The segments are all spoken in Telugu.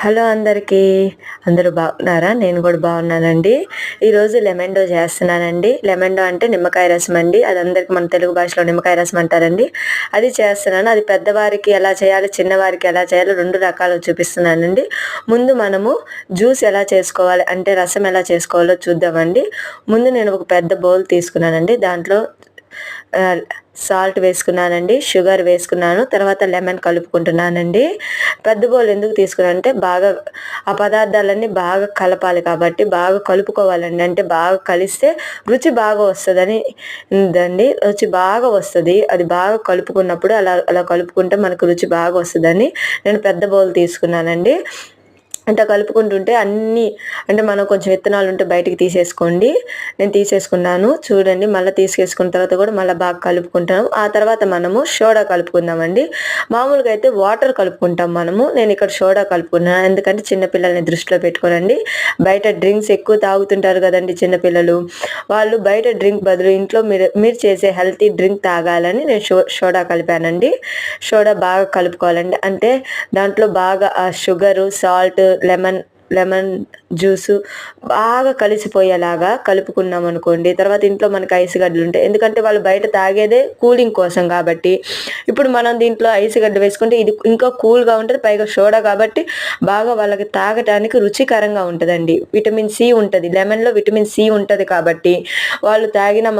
హలో అందరికీ. అందరూ బాగున్నారా? నేను కూడా బాగున్నానండి. ఈరోజు లెమన్ డో చేస్తున్నానండి. లెమన్ డో అంటే నిమ్మకాయ రసం అండి. అది అందరికీ మన తెలుగు భాషలో నిమ్మకాయ రసం అంటారండి. అది చేస్తున్నాను. అది పెద్దవారికి ఎలా చేయాలి, చిన్నవారికి ఎలా చేయాలో 2 రకాలు చూపిస్తున్నానండి. ముందు మనము జ్యూస్ ఎలా చేసుకోవాలి అంటే రసం ఎలా చేసుకోవాలో చూద్దామండి. ముందు నేను ఒక పెద్ద బౌల్ తీసుకున్నానండి. దాంట్లో సాల్ట్ వేసుకున్నానండి, షుగర్ వేసుకున్నాను, తర్వాత లెమన్ కలుపుకుంటున్నానండి. పెద్ద బౌల్ ఎందుకు తీసుకున్నానంటే బాగా ఆ పదార్థాలన్నీ బాగా కలపాలి కాబట్టి బాగా కలుపుకోవాలండి. అంటే బాగా కలిస్తే రుచి బాగా వస్తుందని దండి, రుచి బాగా వస్తుంది. అది బాగా కలుపుకున్నప్పుడు అలా అలా కలుపుకుంటే మనకు రుచి బాగా వస్తుందని నేను పెద్ద బౌల్ తీసుకున్నానండి. అంటే కలుపుకుంటుంటే అన్నీ అంటే మనం కొంచెం విత్తనాలు ఉంటే బయటికి తీసేసుకోండి. నేను తీసేసుకున్నాను చూడండి. మళ్ళీ తీసేసుకున్న తర్వాత కూడా మళ్ళీ బాగా కలుపుకుంటాం. ఆ తర్వాత మనము సోడా కలుపుకుందామండి. మామూలుగా అయితే వాటర్ కలుపుకుంటాం మనము. నేను ఇక్కడ సోడా కలుపుకున్నాను. ఎందుకంటే చిన్నపిల్లల్ని దృష్టిలో పెట్టుకోనండి. బయట డ్రింక్స్ ఎక్కువ తాగుతుంటారు కదండి చిన్నపిల్లలు. వాళ్ళు బయట డ్రింక్ బదులు ఇంట్లో మీరు చేసే హెల్తీ డ్రింక్ తాగాలని నేను సోడా కలిపానండి. సోడా బాగా కలుపుకోవాలండి. అంటే దాంట్లో బాగా ఆ షుగరు, సాల్ట్, లెమన్ జ్యూసు బాగా కలిసిపోయేలాగా కలుపుకున్నాం అనుకోండి. తర్వాత ఇంట్లో మనకి ఐస్ గడ్డలు ఉంటాయి. ఎందుకంటే వాళ్ళు బయట తాగేదే కూలింగ్ కోసం కాబట్టి. ఇప్పుడు మనం దీంట్లో ఐస్ గడ్డ వేసుకుంటే ఇది ఇంకా కూల్గా ఉంటుంది. పైగా సోడా కాబట్టి బాగా వాళ్ళకి తాగటానికి రుచికరంగా ఉంటుందండి. విటమిన్ సి ఉంటుంది. లెమన్లో విటమిన్ సి ఉంటుంది కాబట్టి వాళ్ళు తాగిన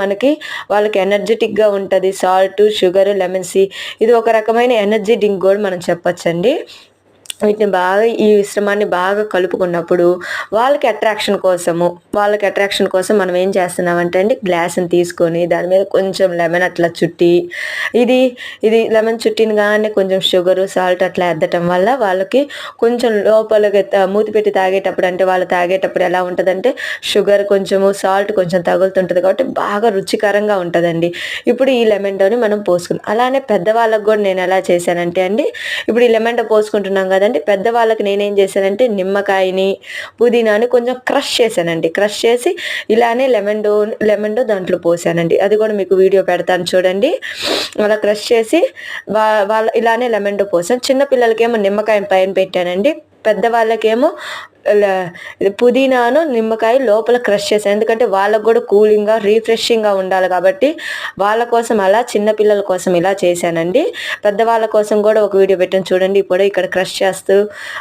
వాళ్ళకి ఎనర్జెటిక్గా ఉంటుంది. సాల్ట్, షుగర్, లెమన్ సి ఇది ఒక రకమైన ఎనర్జీ డ్రింక్ కూడా మనం చెప్పొచ్చండి. వీటిని బాగా ఈ మిశ్రమాన్ని బాగా కలుపుకున్నప్పుడు వాళ్ళకి అట్రాక్షన్ కోసం మనం ఏం చేస్తున్నామంటే అండి, గ్లాసుని తీసుకొని దాని మీద కొంచెం లెమన్ అట్లా చుట్టి ఇది లెమన్ చుట్టినగానే కొంచెం షుగరు, సాల్ట్ అట్లా అద్దటం వల్ల వాళ్ళకి కొంచెం లోపలికి మూతి పెట్టి తాగేటప్పుడు అంటే వాళ్ళు తాగేటప్పుడు ఎలా ఉంటుందంటే షుగర్ కొంచెము, సాల్ట్ కొంచెం తగులుతుంటుంది కాబట్టి బాగా రుచికరంగా ఉంటుందండి. ఇప్పుడు ఈ లెమన్ డోని మనం పోసుకున్నాం. అలానే పెద్దవాళ్ళకు కూడా నేను ఎలా చేశానంటే అండి, ఇప్పుడు ఈ లెమన్ డో పోసుకుంటున్నాం కదండి, పెద్దవాళ్ళకి నేనేం చేశానంటే నిమ్మకాయని, పుదీనాని కొంచెం క్రష్ చేశానండి. క్రష్ చేసి ఇలానే లెమన్ డో దాంట్లో పోసానండి. అది కూడా మీకు వీడియో పెడతాను చూడండి. అలా క్రష్ చేసి వాళ్ళ ఇలానే లెమన్ డో పోసాను. చిన్నపిల్లలకేమో నిమ్మకాయ పైన పెట్టానండి. పెద్దవాళ్ళకేమో పుదీనాను, నిమ్మకాయ లోపల క్రష్ చేశాను. ఎందుకంటే వాళ్ళకు కూడా కూలింగ్గా, రిఫ్రెషింగ్గా ఉండాలి కాబట్టి వాళ్ళ కోసం అలా, చిన్నపిల్లల కోసం ఇలా చేశానండి. పెద్దవాళ్ళ కోసం కూడా ఒక వీడియో పెట్టాను చూడండి. ఇప్పుడు ఇక్కడ క్రష్ చేస్తూ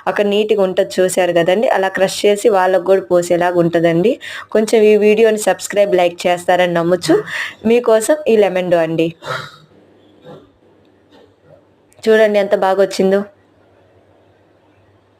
అక్కడ నీట్గా ఉంటుంది చూశారు కదండి. అలా క్రష్ చేసి వాళ్ళకు కూడా పోసేలాగా ఉంటుందండి. కొంచెం ఈ వీడియోని సబ్స్క్రైబ్, లైక్ చేస్తారని నమ్మచ్చు. మీకోసం ఈ లెమన్ డో అండి. చూడండి ఎంత బాగా వచ్చిందో.